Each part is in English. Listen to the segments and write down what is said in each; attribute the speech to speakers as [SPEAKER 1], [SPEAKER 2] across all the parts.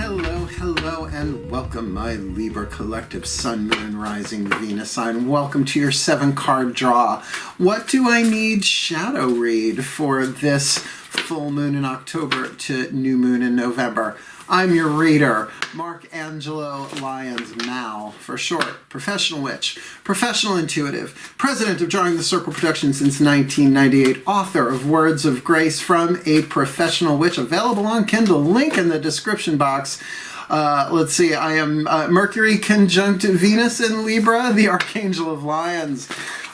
[SPEAKER 1] Hello, and welcome, my Libra collective Sun, Moon, Rising, Venus sign. Welcome to your 7-card draw. What do I need shadow read for this full moon in October to new moon in November? I'm your reader, Mark Angelo Lyons, Mal for short, professional witch, professional intuitive, president of DrawingTheCircle production since 1998, author of Words of Grace from a Professional Witch, available on Kindle, link in the description box. Let's see, I am Mercury conjunct Venus in Libra, the Archangel of Lyons,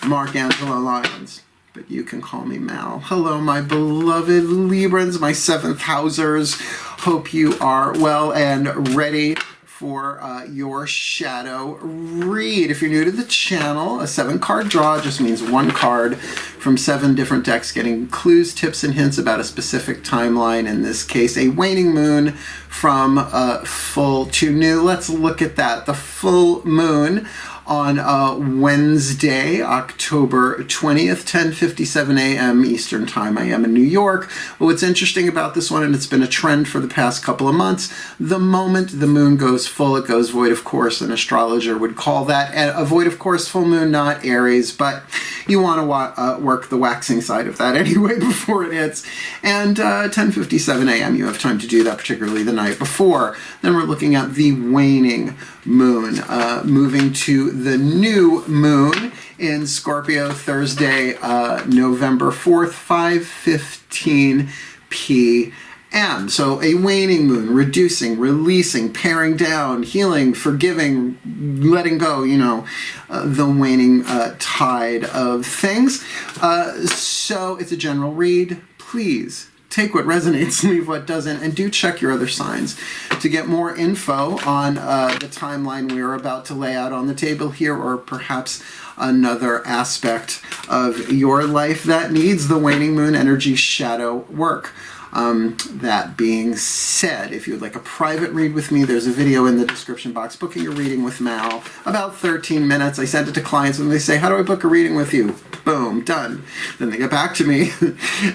[SPEAKER 1] Mark Angelo Lyons. But you can call me Mal. Hello, my beloved Librans, my 7th housers. Hope you are well and ready for your shadow read. If you're new to the channel, a 7-card draw just means 1 card from 7 different decks getting clues, tips, and hints about a specific timeline. In this case, a waning moon from full to new. Let's look at that. The full moon on Wednesday, October 20th, 10:57 a.m. Eastern Time. I am in New York. Well, what's interesting about this one, and it's been a trend for the past couple of months, the moment the moon goes full, it goes void of course. An astrologer would call that a void of course full moon, not Aries, but you want to work the waxing side of that anyway before it hits. And 10:57 a.m. you have time to do that, particularly the night before. Then we're looking at the waning moon, moving to the new moon in Scorpio, Thursday, November 4th, 5:15 p.m. So a waning moon, reducing, releasing, paring down, healing, forgiving, letting go, you know, the waning tide of things. So it's a general read. Please take what resonates, leave what doesn't, and do check your other signs. To get more info on the timeline we're about to lay out on the table here, or perhaps another aspect of your life that needs the waning moon energy shadow work. That being said, if you would like a private read with me, there's a video in the description box, booking a reading with Mal, about 13 minutes. I send it to clients when they say, how do I book a reading with you? Boom, done. Then they get back to me.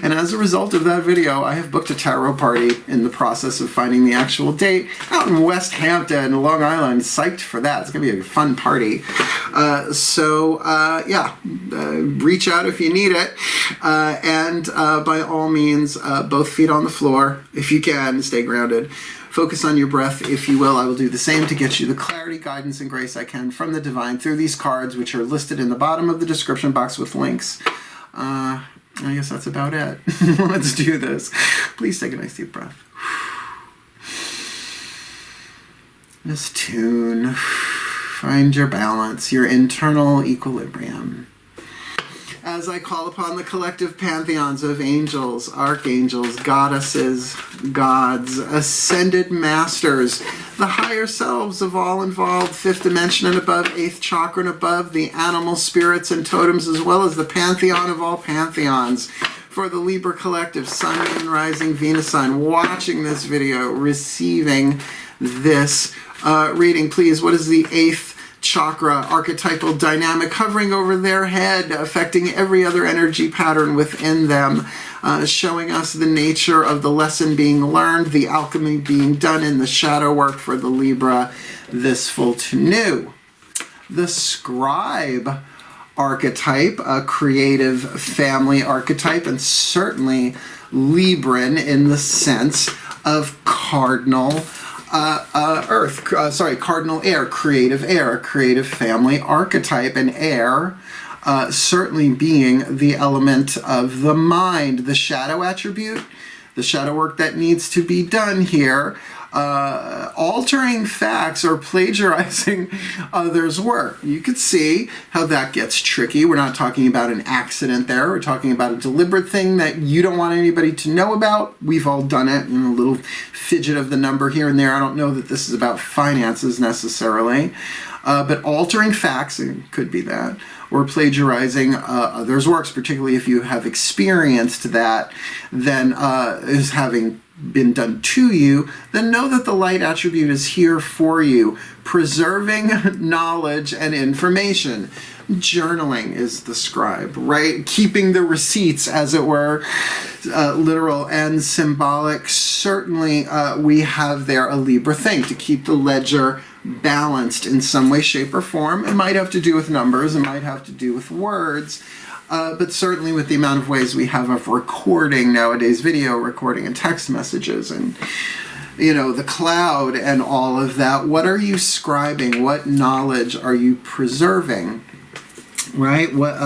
[SPEAKER 1] And as a result of that video, I have booked a tarot party in the process of finding the actual date out in West Hampton, Long Island. Psyched for that. It's going to be a fun party. Reach out if you need it. And by all means, both feet on the floor. If you can, stay grounded. Focus on your breath, if you will. I will do the same to get you the clarity, guidance, and grace I can from the divine through these cards, which are listed in the bottom of the description box with links. I guess that's about it. Let's do this. Please take a nice deep breath. Just tune. Find your balance, your internal equilibrium. As I call upon the collective pantheons of angels, archangels, goddesses, gods, ascended masters, the higher selves of all involved, 5th dimension and above, 8th chakra and above, the animal spirits and totems, as well as the pantheon of all pantheons, for the Libra collective, Sun, Moon, Rising, Venus sign, watching this video, receiving this reading. Please, what is the 8th chakra archetypal dynamic hovering over their head, affecting every other energy pattern within them, showing us the nature of the lesson being learned, the alchemy being done in the shadow work for the Libra this full to new. The Scribe archetype, a creative family archetype, and certainly Libran in the sense of cardinal cardinal air, a creative family archetype, and air certainly being the element of the mind, the shadow attribute, the shadow work that needs to be done here, altering facts or plagiarizing others' work. You could see how that gets tricky. We're not talking about an accident there. We're talking about a deliberate thing that you don't want anybody to know about. We've all done it. You know, a little fidget of the number here and there. I don't know that this is about finances necessarily, but altering facts, it could be that, or plagiarizing others' works, particularly if you have experienced that, then is having been done to you, then know that the light attribute is here for you, preserving knowledge and information. Journaling is the scribe, right? Keeping the receipts, as it were, literal and symbolic. Certainly, we have there a Libra thing to keep the ledger balanced in some way, shape, or form. It might have to do with numbers, it might have to do with words, but certainly with the amount of ways we have of recording nowadays, video recording and text messages and, you know, the cloud and all of that. What are you scribing? What knowledge are you preserving? Right? What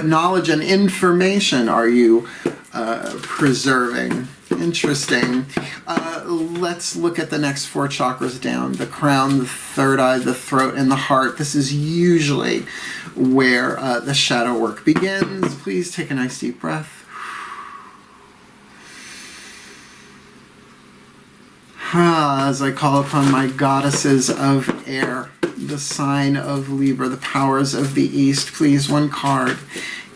[SPEAKER 1] knowledge and information are you preserving? Interesting. Let's look at the next 4 chakras down. The crown, the third eye, the throat, and the heart. This is usually where the shadow work begins. Please take a nice deep breath. As I call upon my goddesses of air, the sign of Libra, the powers of the East, please, one card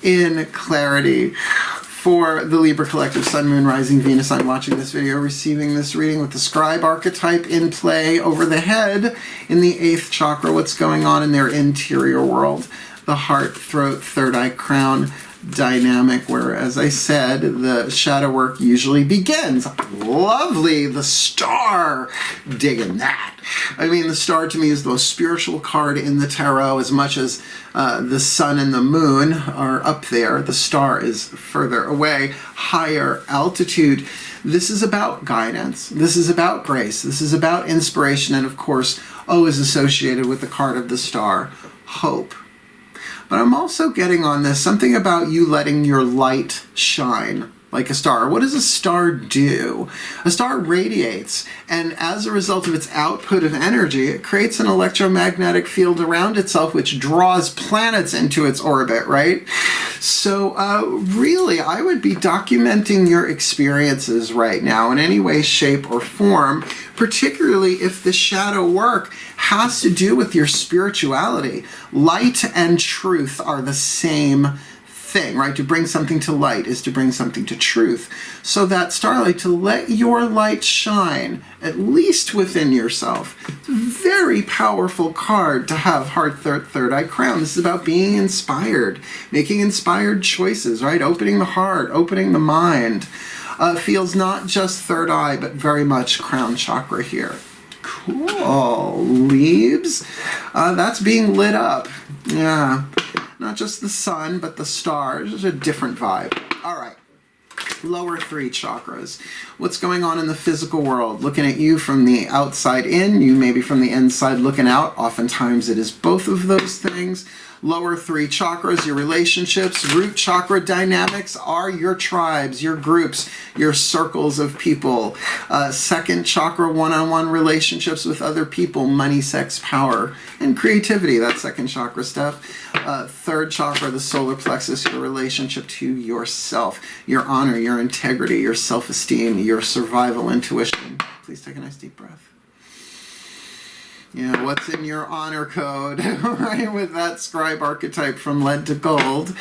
[SPEAKER 1] in clarity for the Libra collective, Sun, Moon, Rising, Venus. I'm watching this video, receiving this reading with the scribe archetype in play over the head in the 8th chakra. What's going on in their interior world? The heart, throat, third eye, crown dynamic, where, as I said, the shadow work usually begins. Lovely, the star. Digging that. I mean, the star to me is the most spiritual card in the tarot. As much as the sun and the moon are up there, the star is further away, higher altitude. This is about guidance. This is about grace. This is about inspiration. And of course, O is associated with the card of the star, hope. But I'm also getting on this, something about you letting your light shine like a star. What does a star do? A star radiates, and as a result of its output of energy, it creates an electromagnetic field around itself which draws planets into its orbit, right? So really, I would be documenting your experiences right now in any way, shape, or form, particularly if the shadow work has to do with your spirituality. Light and truth are the same thing, right? To bring something to light is to bring something to truth. So that starlight, to let your light shine, at least within yourself. It's a very powerful card to have heart, third eye, crown. This is about being inspired, making inspired choices, right? Opening the heart, opening the mind. Feels not just third eye, but very much crown chakra here. Cool. Leaves. That's being lit up. Yeah. Not just the sun, but the stars. It's a different vibe. All right. Lower 3 chakras. What's going on in the physical world? Looking at you from the outside in, you maybe from the inside looking out. Oftentimes it is both of those things. Lower 3 chakras, your relationships. Root chakra dynamics are your tribes, your groups, your circles of people. Second chakra, one-on-one relationships with other people, money, sex, power, and creativity. That's second chakra stuff. Third chakra, the solar plexus, your relationship to yourself, your honor, your integrity, your self-esteem, your survival intuition. Please take a nice deep breath. Yeah, what's in your honor code, right, with that scribe archetype from lead to gold.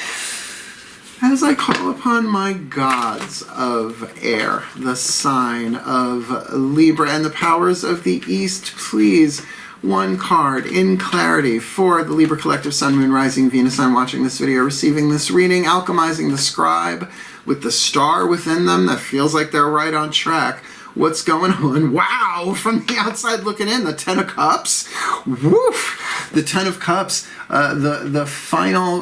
[SPEAKER 1] As I call upon my gods of air, the sign of Libra and the powers of the East, please, one card in clarity for the Libra collective, Sun, Moon, Rising, Venus. I'm watching this video, receiving this reading, alchemizing the scribe with the star within them that feels like they're right on track. What's going on? Wow! From the outside looking in, the 10 of Cups. Woof! The 10 of Cups, the final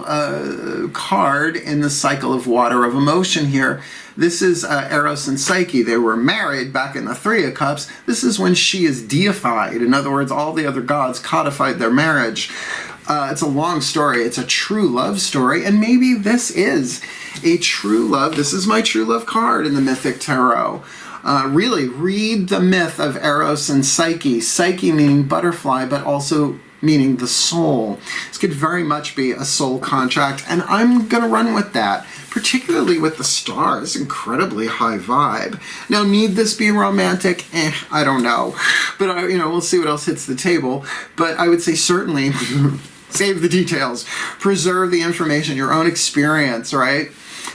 [SPEAKER 1] card in the cycle of water of emotion here. This is Eros and Psyche. They were married back in the 3 of Cups. This is when she is deified. In other words, all the other gods codified their marriage. It's a long story. It's a true love story, and maybe this is a true love. This is my true love card in the Mythic Tarot. Really, read the myth of Eros and Psyche. Psyche meaning butterfly, but also meaning the soul. This could very much be a soul contract, and I'm going to run with that, particularly with the stars. Incredibly high vibe. Now, need this be romantic? I don't know. But, we'll see what else hits the table. But I would say certainly save the details. Preserve the information, your own experience, right?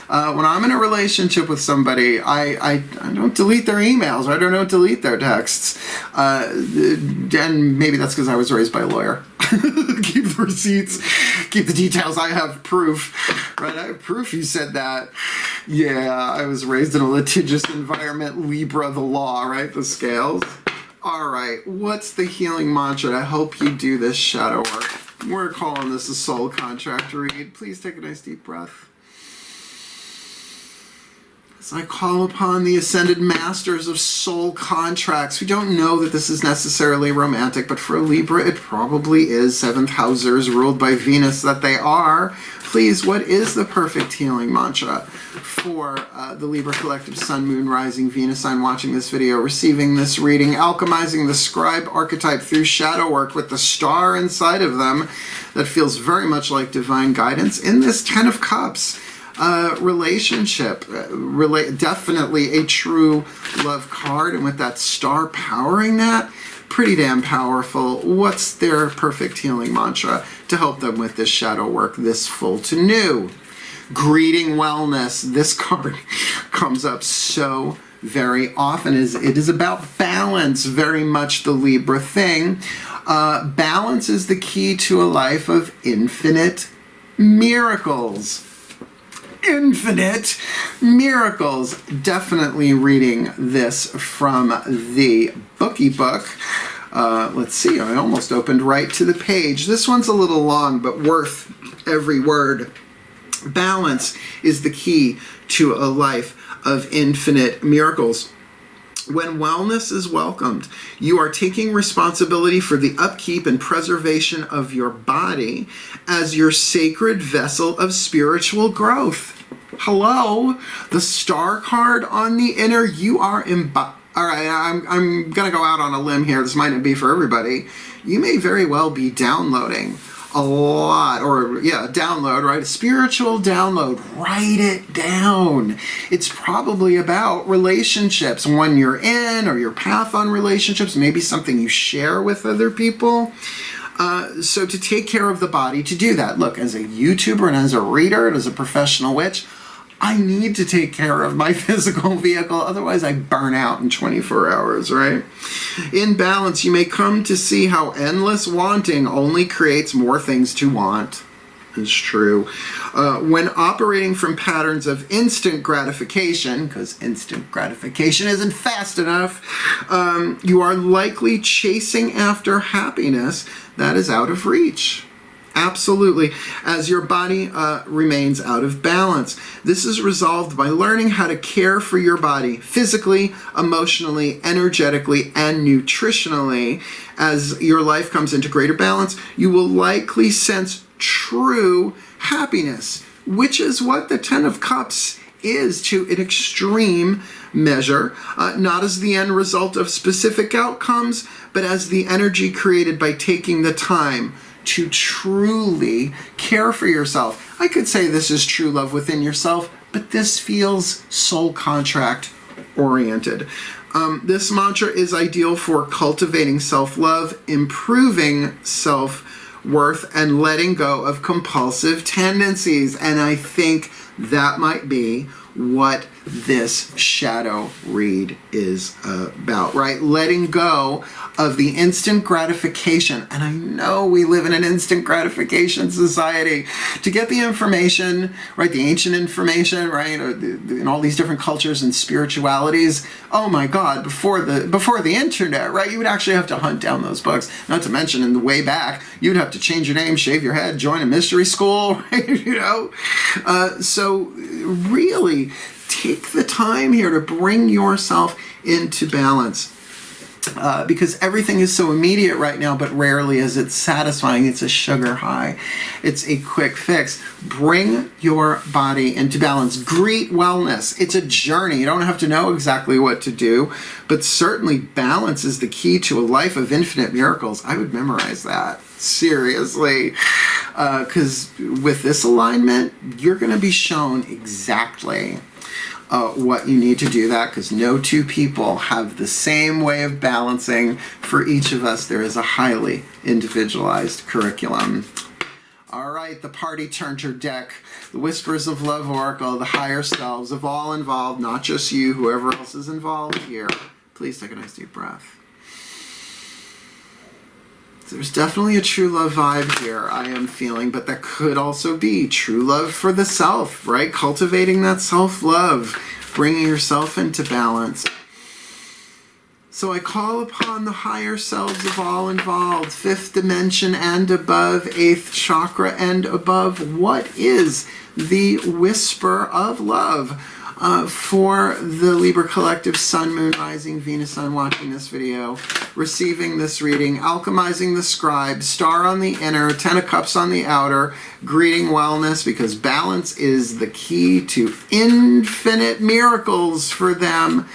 [SPEAKER 1] When I'm in a relationship with somebody, I don't delete their emails, or I don't delete their texts. And maybe that's because I was raised by a lawyer. Keep the receipts, keep the details. I have proof, right? I have proof you said that. Yeah, I was raised in a litigious environment. Libra, the law, right? The scales. All right, what's the healing mantra to help you do this shadow work? We're calling this a soul contract read. Please take a nice deep breath. As I call upon the ascended masters of soul contracts, we don't know that this is necessarily romantic, but for a Libra, it probably is. Seventh housers ruled by Venus that they are. Please, what is the perfect healing mantra for the Libra Collective Sun, Moon, Rising, Venus sign watching this video, receiving this reading, alchemizing the Scribe archetype through shadow work with the star inside of them that feels very much like divine guidance in this Ten of Cups? Relationship, definitely a true love card, and with that star powering that, pretty damn powerful. What's their perfect healing mantra to help them with this shadow work, this full to new? Greeting wellness. This card comes up so very often. It is about balance, very much the Libra thing. Balance is the key to a life of infinite miracles. Infinite miracles. Definitely reading this from the bookie book. Let's see, I almost opened right to the page. This one's a little long, but worth every word. Balance is the key to a life of infinite miracles. When wellness is welcomed, you are taking responsibility for the upkeep and preservation of your body as your sacred vessel of spiritual growth. Hello, the star card on the inner, you are all right, I'm going to go out on a limb here. This might not be for everybody. You may very well be downloading a lot, or download, right? A spiritual download. Write it down. It's probably about relationships, one you're in, or your path on relationships, maybe something you share with other people. So to take care of the body, to do that, look, as a YouTuber and as a reader and as a professional witch, I need to take care of my physical vehicle, otherwise I burn out in 24 hours, right? In balance, you may come to see how endless wanting only creates more things to want. It's true. When operating from patterns of instant gratification, because instant gratification isn't fast enough, you are likely chasing after happiness that is out of reach. Absolutely, as your body remains out of balance. This is resolved by learning how to care for your body physically, emotionally, energetically, and nutritionally. As your life comes into greater balance, you will likely sense true happiness, which is what the Ten of Cups is to an extreme measure, not as the end result of specific outcomes, but as the energy created by taking the time to truly care for yourself. I could say this is true love within yourself, but this feels soul contract oriented. This mantra is ideal for cultivating self-love, improving self-worth, and letting go of compulsive tendencies. And I think that might be what this shadow read is about, right? Letting go of the instant gratification. And I know we live in an instant gratification society. To get the information, right, the ancient information, right, or in all these different cultures and spiritualities, oh my God, before the internet, right, you would actually have to hunt down those books. Not to mention in the way back, you'd have to change your name, shave your head, join a mystery school, right, you know? So really, take the time here to bring yourself into balance. Because everything is so immediate right now, but rarely is it satisfying. It's a sugar high. It's a quick fix. Bring your body into balance. Greet wellness. It's a journey. You don't have to know exactly what to do, but certainly balance is the key to a life of infinite miracles. I would memorize that. Seriously. Because with this alignment, you're going to be shown exactly what you need to do that, because no two people have the same way of balancing. For each of us, there is a highly individualized curriculum. All right. light, the party turner deck, the whispers of love oracle, the higher selves of all involved, not just you, whoever else is involved here. Please take a nice deep breath. There's definitely a true love vibe here I am feeling, but that could also be true love for the self, right? Cultivating that self-love, bringing yourself into balance. So I call upon the higher selves of all involved, 5th dimension and above, 8th chakra and above. What is the whisper of love for the Libra Collective Sun, Moon, Rising, Venus, Sun watching this video, receiving this reading, alchemizing the Scribe, Star on the inner, 10 of Cups on the outer, greeting wellness, because balance is the key to infinite miracles for them.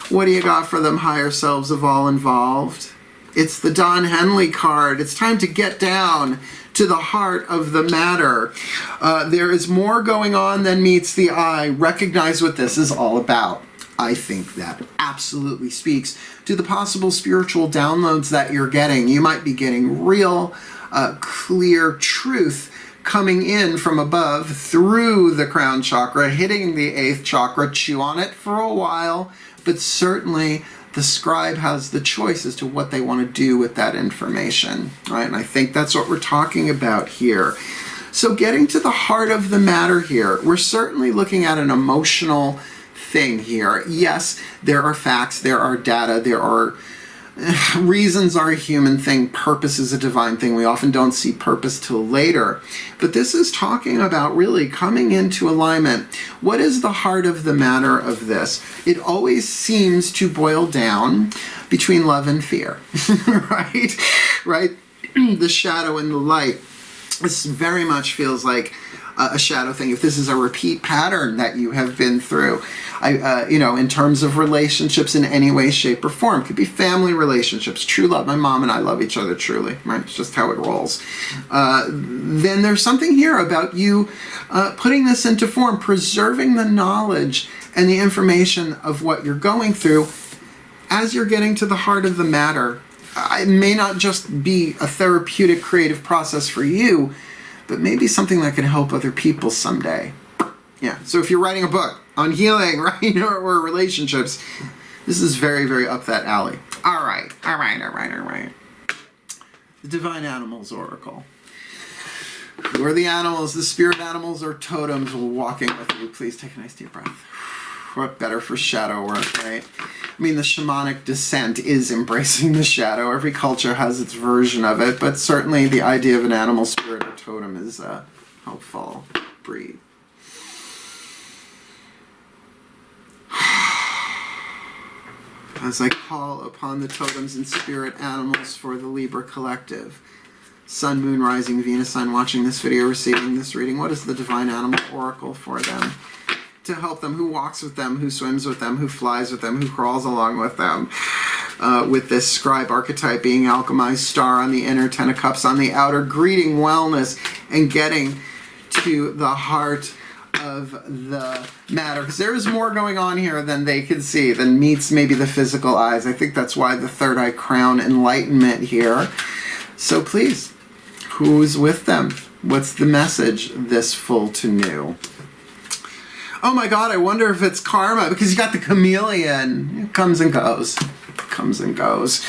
[SPEAKER 1] What do you got for them, higher selves of all involved? It's the Don Henley card. It's time to get down to the heart of the matter. There is more going on than meets the eye. Recognize what this is all about. I think that absolutely speaks to the possible spiritual downloads that you're getting. You might be getting real, clear truth coming in from above through the crown chakra, hitting the 8th chakra. Chew on it for a while, but certainly the scribe has the choice as to what they want to do with that information, right? And I think that's what we're talking about here. So getting to the heart of the matter here, we're certainly looking at an emotional thing here. Yes, there are facts, there are data, there are reasons are a human thing, purpose is a divine thing. We often don't see purpose till later. But this is talking about really coming into alignment. What is the heart of the matter of this? It always seems to boil down between love and fear, right? Right? The shadow and the light. This very much feels like a shadow thing. If this is a repeat pattern that you have been through, in terms of relationships in any way, shape, or form, it could be family relationships, true love. My mom and I love each other truly, right? It's just how it rolls. Then there's something here about you putting this into form, preserving the knowledge and the information of what you're going through as you're getting to the heart of the matter. It may not just be a therapeutic, creative process for you, but maybe something that can help other people someday. Yeah, so if you're writing a book on healing, right, or relationships, this is very, very up that alley. All right. The Divine Animals Oracle. Who are the animals? The spirit animals or totems walking with you. Please take a nice deep breath. What better for shadow work, right? I mean, the shamanic descent is embracing the shadow. Every culture has its version of it, but certainly the idea of an animal spirit or totem is helpful. Breathe. As I call upon the totems and spirit animals for the Libra Collective, Sun, Moon, Rising, Venus, Sun watching this video, receiving this reading, what is the Divine Animal Oracle for them? To help them, who walks with them, who swims with them, who flies with them, who crawls along with them. With this scribe archetype being alchemized, star on the inner, 10 of cups on the outer, greeting wellness and getting to the heart of the matter. Because there is more going on here than they can see, than meets maybe the physical eyes. I think that's why the third eye crown enlightenment here. So please, who's with them? What's the message this full to new? Oh my God, I wonder if it's karma, because you got the chameleon. It comes and goes. Comes and goes.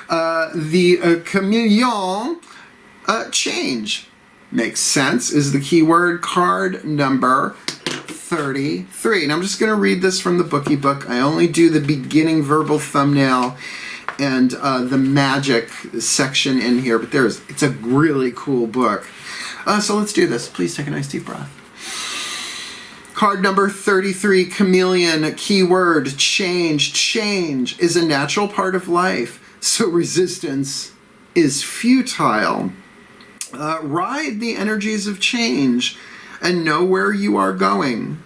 [SPEAKER 1] The chameleon change. Makes sense is the keyword. Card number 33. And I'm just going to read this from the bookie book. I only do the beginning verbal thumbnail and the magic section in here, but it's a really cool book. So let's do this. Please take a nice deep breath. Card number 33, Chameleon, keyword, change. Change is a natural part of life, so resistance is futile. Ride the energies of change and know where you are going.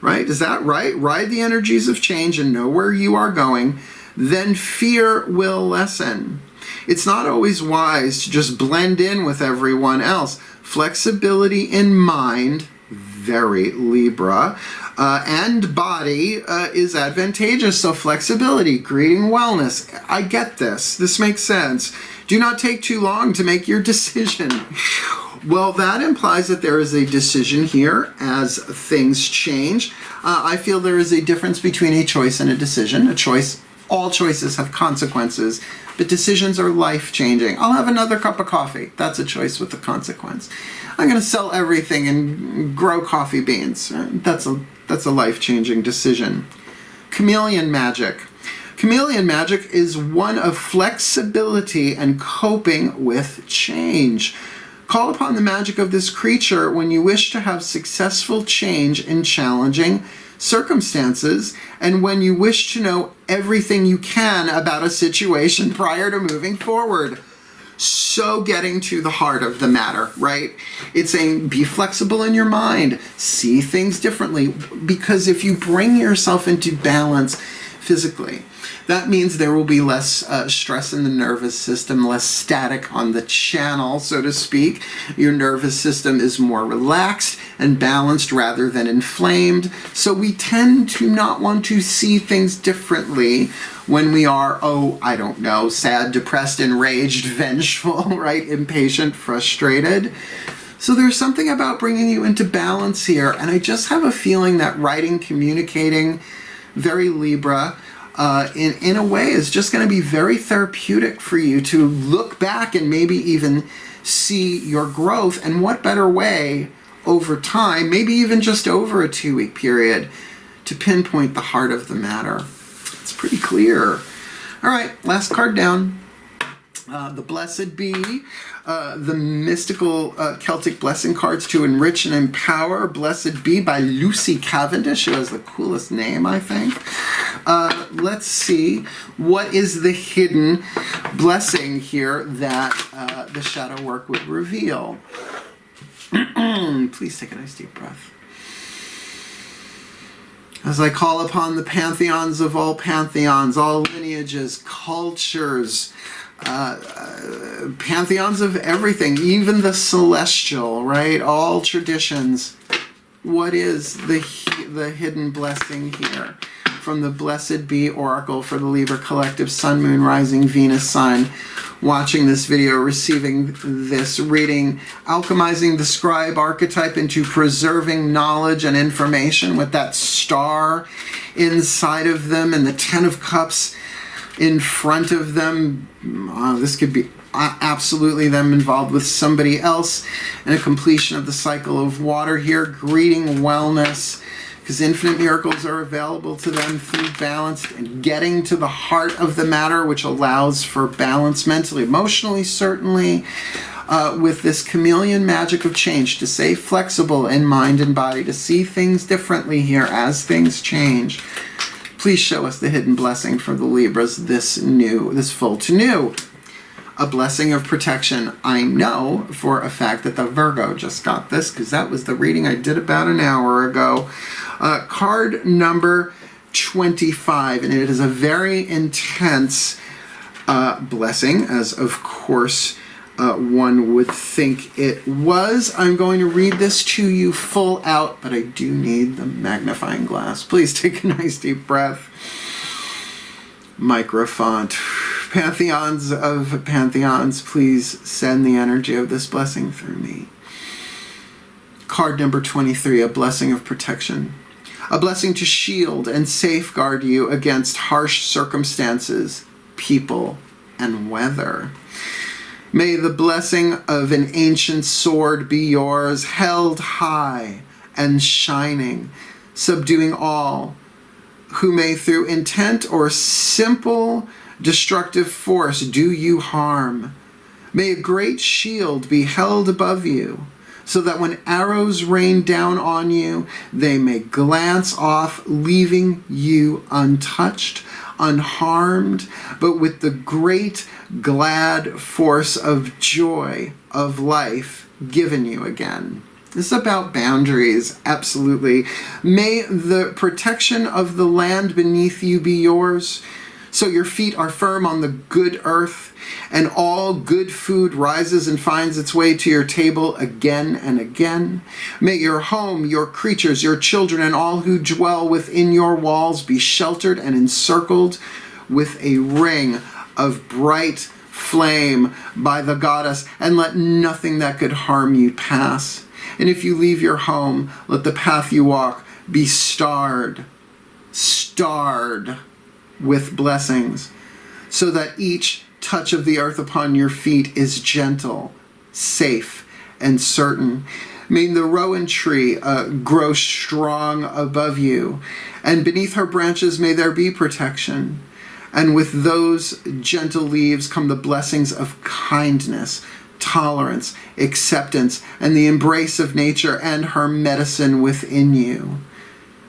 [SPEAKER 1] Right? Is that right? Ride the energies of change and know where you are going. Then fear will lessen. It's not always wise to just blend in with everyone else. Flexibility in mind, very Libra, and body is advantageous. So flexibility, greeting wellness. I get this. This makes sense. Do not take too long to make your decision. Well, that implies that there is a decision here as things change. I feel there is a difference between a choice and a decision. A choice, all choices have consequences, but decisions are life-changing. I'll have another cup of coffee. That's a choice with a consequence. I'm going to sell everything and grow coffee beans. That's a life-changing decision. Chameleon magic. Chameleon magic is one of flexibility and coping with change. Call upon the magic of this creature when you wish to have successful change in challenging circumstances and when you wish to know everything you can about a situation prior to moving forward. So getting to the heart of the matter, right? It's saying be flexible in your mind, see things differently, because if you bring yourself into balance physically, that means there will be less stress in the nervous system, less static on the channel, so to speak. Your nervous system is more relaxed and balanced rather than inflamed. So we tend to not want to see things differently when we are, I don't know, sad, depressed, enraged, vengeful, right? Impatient, frustrated. So there's something about bringing you into balance here. And I just have a feeling that writing, communicating, very Libra, in a way is just going to be very therapeutic for you to look back and maybe even see your growth. And what better way over time, maybe even just over a 2-week period, to pinpoint the heart of the matter. It's pretty clear. All right, last card down. The Blessed Be, the mystical Celtic blessing cards to enrich and empower. Blessed Be by Lucy Cavendish, who has the coolest name, I think. Let's see, what is the hidden blessing here that the shadow work would reveal? Please take a nice deep breath. As I call upon the pantheons of all pantheons, all lineages, cultures, pantheons of everything, even the celestial, right? All traditions. What is the hidden blessing here? From the Blessed Be Oracle for the Libra Collective, Sun, Moon, Rising, Venus, Sun, watching this video, receiving this reading, alchemizing the Scribe archetype into preserving knowledge and information with that star inside of them and the 10 of Cups in front of them. This could be absolutely them involved with somebody else, and a completion of the cycle of water here, greeting wellness, because infinite miracles are available to them through balance and getting to the heart of the matter, which allows for balance mentally, emotionally, certainly, with this chameleon magic of change, to stay flexible in mind and body, to see things differently here as things change. Please show us the hidden blessing for the Libras this full to new. A blessing of protection. I know for a fact that the Virgo just got this because that was the reading I did about an hour ago. Card number 25, and it is a very intense blessing, as of course one would think it was. I'm going to read this to you full out, but I do need the magnifying glass. Please take a nice deep breath. Microfont. Pantheons of pantheons, please send the energy of this blessing through me. Card number 23, a blessing of protection. A blessing to shield and safeguard you against harsh circumstances, people, and weather. May the blessing of an ancient sword be yours, held high and shining, subduing all who may through intent or simple destructive force do you harm. May a great shield be held above you, so that when arrows rain down on you, they may glance off, leaving you untouched, unharmed, but with the great glad force of joy of life given you again. This is about boundaries, absolutely. May the protection of the land beneath you be yours, so your feet are firm on the good earth, and all good food rises and finds its way to your table again and again. May your home, your creatures, your children, and all who dwell within your walls be sheltered and encircled with a ring of bright flame by the goddess, and let nothing that could harm you pass. And if you leave your home, let the path you walk be starred with blessings, so that each touch of the earth upon your feet is gentle, safe, and certain. May the rowan tree grow strong above you, and beneath her branches may there be protection. And with those gentle leaves come the blessings of kindness, tolerance, acceptance, and the embrace of nature and her medicine within you.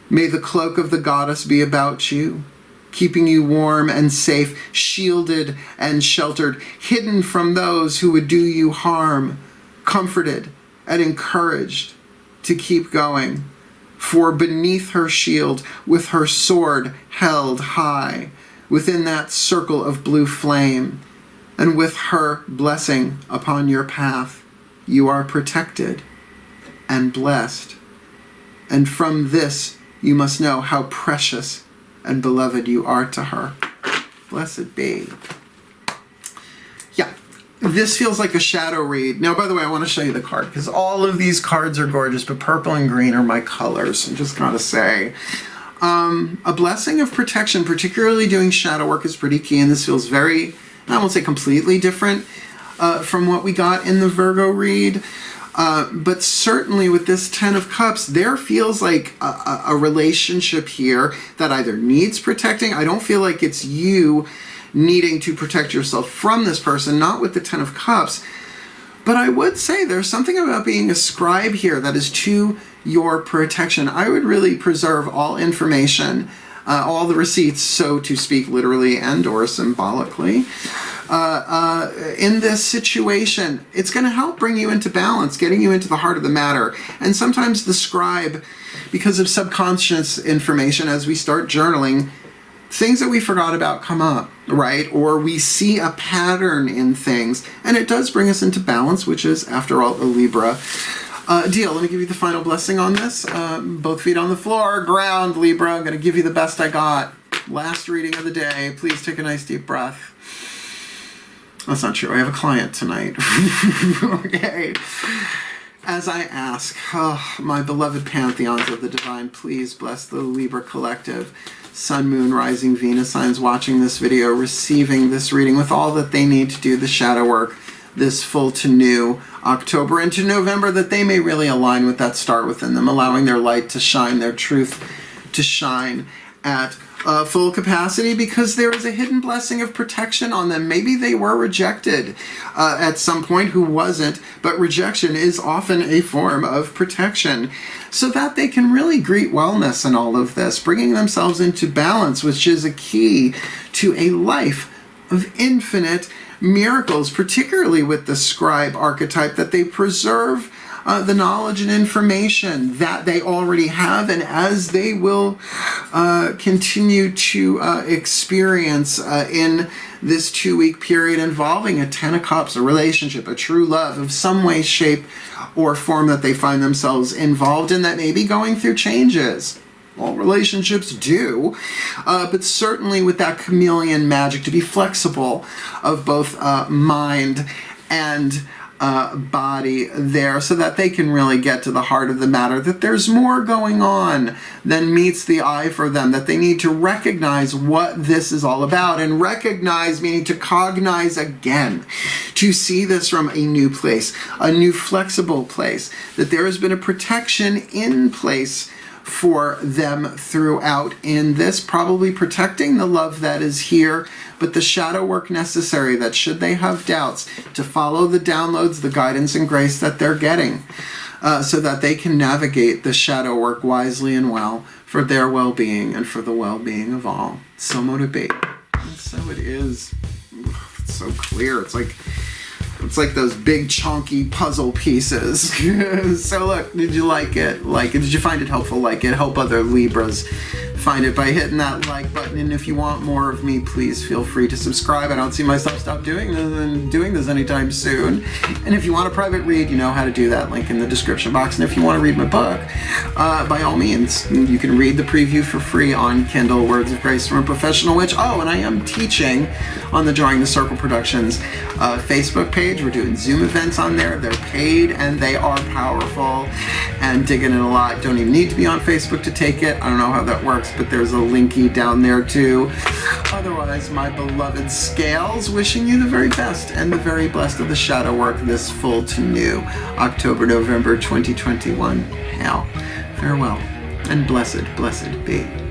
[SPEAKER 1] May the cloak of the goddess be about you, keeping you warm and safe, shielded and sheltered, hidden from those who would do you harm, comforted and encouraged to keep going. For beneath her shield, with her sword held high, within that circle of blue flame, and with her blessing upon your path, you are protected and blessed. And from this, you must know how precious and beloved you are to her. Blessed be. Yeah, this feels like a shadow read. Now, by the way, I want to show you the card, because all of these cards are gorgeous, but purple and green are my colors. I'm just gotta say. A blessing of protection, particularly doing shadow work, is pretty key, and this feels very, I won't say completely different from what we got in the Virgo read, but certainly with this Ten of Cups, there feels like a relationship here that either needs protecting. I don't feel like it's you needing to protect yourself from this person, not with the Ten of Cups, but I would say there's something about being a scribe here that is to your protection. I would really preserve all information, all the receipts, so to speak, literally and or symbolically, in this situation. It's going to help bring you into balance, getting you into the heart of the matter. And sometimes the scribe, because of subconscious information, as we start journaling, things that we forgot about come up, right? Or we see a pattern in things, and it does bring us into balance, which is, after all, a Libra deal. Let me give you the final blessing on this. Both feet on the floor, ground, Libra. I'm going to give you the best I got. Last reading of the day. Please take a nice deep breath. That's not true. I have a client tonight. Okay. As I ask, my beloved pantheons of the divine, please bless the Libra collective, Sun, Moon, Rising, Venus signs watching this video, receiving this reading with all that they need to do the shadow work this full to new October into November, that they may really align with that star within them, allowing their light to shine, their truth to shine at full capacity, because there is a hidden blessing of protection on them. Maybe they were rejected at some point, who wasn't, but rejection is often a form of protection, so that they can really greet wellness in all of this, bringing themselves into balance, which is a key to a life of infinite miracles, particularly with the scribe archetype, that they preserve the knowledge and information that they already have, and as they will continue to experience in this 2-week period involving a Ten of Cups, a relationship, a true love of some way, shape, or form that they find themselves involved in, that may be going through changes. All relationships do, but certainly with that chameleon magic, to be flexible of both mind and body there, so that they can really get to the heart of the matter, that there's more going on than meets the eye for them, that they need to recognize what this is all about, and recognize meaning to cognize again, to see this from a new place, a new flexible place, that there has been a protection in place for them throughout in this, probably protecting the love that is here, but the shadow work necessary, that should they have doubts, to follow the downloads, the guidance and grace that they're getting, so that they can navigate the shadow work wisely and well for their well-being and for the well-being of all. So mote it be. And so it is. It's so clear. It's like those big chunky puzzle pieces. So look, did you like it? Did you find it helpful? Like it? Help other Libras find it by hitting that like button. And if you want more of me, please feel free to subscribe. I don't see myself stop doing this anytime soon. And if you want a private read, you know how to do that. Link in the description box. And if you want to read my book, by all means, you can read the preview for free on Kindle, Words of Grace from a Professional Witch. Oh, and I am teaching on the Drawing the Circle Productions Facebook page. We're doing Zoom events on there. They're paid and they are powerful and digging in a lot. Don't even need to be on Facebook to take it. I don't know how that works, but there's a linky down there too. Otherwise, my beloved scales, wishing you the very best and the very blessed of the shadow work this full to new October, November 2021. Hail, farewell, and blessed, blessed be.